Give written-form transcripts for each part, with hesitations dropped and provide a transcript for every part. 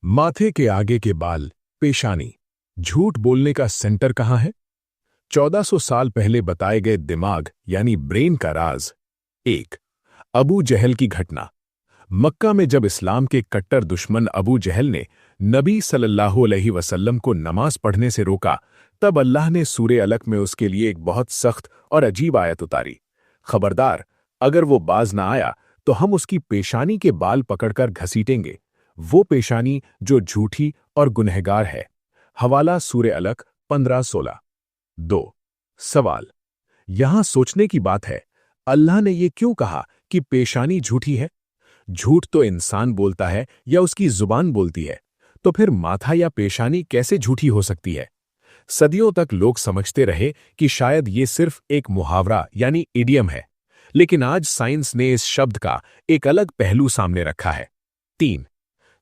माथे के आगे के बाल, पेशानी। झूठ बोलने का सेंटर कहाँ है? 1400 साल पहले बताए गए दिमाग यानी ब्रेन का राज। एक, अबू जहल की घटना। मक्का में जब इस्लाम के कट्टर दुश्मन अबू जहल ने नबी सल्लल्लाहु अलैहि वसल्लम को नमाज पढ़ने से रोका, तब अल्लाह ने सूरे अलक में उसके लिए एक बहुत सख्त और अजीब आयत उतारी। खबरदार, अगर वो बाज ना आया तो हम उसकी पेशानी के बाल पकड़कर घसीटेंगे, वो पेशानी जो झूठी और गुनहगार है। हवाला सूरे अलक 15-16। 2, सवाल। यहां सोचने की बात है, अल्लाह ने ये क्यों कहा कि पेशानी झूठी है? झूठ तो इंसान बोलता है या उसकी जुबान बोलती है, तो फिर माथा या पेशानी कैसे झूठी हो सकती है? सदियों तक लोग समझते रहे कि शायद ये सिर्फ एक मुहावरा यानी इडियम है, लेकिन आज साइंस ने इस शब्द का एक अलग पहलू सामने रखा है। 3,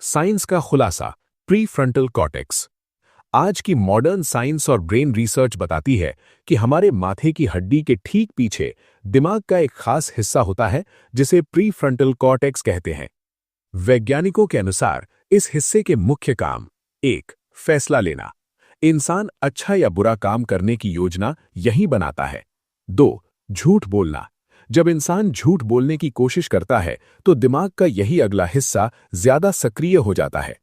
साइंस का खुलासा, प्रीफ्रंटल कॉर्टेक्स। आज की मॉडर्न साइंस और ब्रेन रिसर्च बताती है कि हमारे माथे की हड्डी के ठीक पीछे दिमाग का एक खास हिस्सा होता है जिसे प्रीफ्रंटल कॉर्टेक्स कहते हैं। वैज्ञानिकों के अनुसार इस हिस्से के मुख्य काम: 1, फैसला लेना। इंसान अच्छा या बुरा काम करने की योजना यहीं बनाता है। 2, झूठ बोलना। जब इंसान झूठ बोलने की कोशिश करता है तो दिमाग का यही अगला हिस्सा ज्यादा सक्रिय हो जाता है।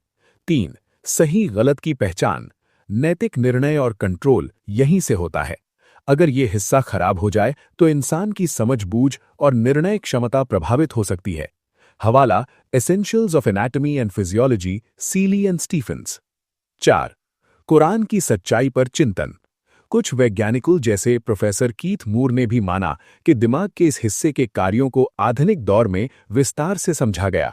3, सही गलत की पहचान। नैतिक निर्णय और कंट्रोल यहीं से होता है। अगर यह हिस्सा खराब हो जाए तो इंसान की समझबूझ और निर्णय क्षमता प्रभावित हो सकती है। हवाला essentials of anatomy and physiology, Seeley and Stephens. 4, Quran की सच्चाई पर चिंतन। कुछ वैज्ञानिकों जैसे प्रोफेसर कीथ मूर ने भी माना कि दिमाग के इस हिस्से के कार्यों को आधुनिक दौर में विस्तार से समझा गया।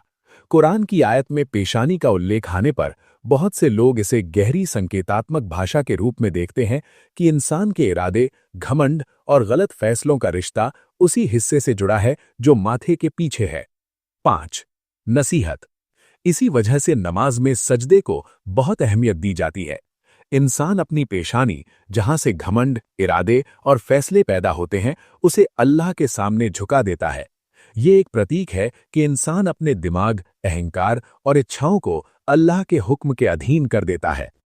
कुरान की आयत में पेशानी का उल्लेख आने पर बहुत से लोग इसे गहरी संकेतात्मक भाषा के रूप में देखते हैं कि इंसान के इरादे, घमंड और गलत फैसलों का रिश्ता उसी हिस्से से जुड़ा है जो माथे के पीछे है। 5, नसीहत। इसी वजह से नमाज में सजदे को बहुत अहमियत दी जाती है। इंसान अपनी पेशानी, जहां से घमंड, इरादे और फैसले पैदा होते हैं, उसे अल्लाह के सामने झुका देता है। ये एक प्रतीक है कि इंसान अपने दिमाग, अहंकार और इच्छाओं को अल्लाह के हुक्म के अधीन कर देता है।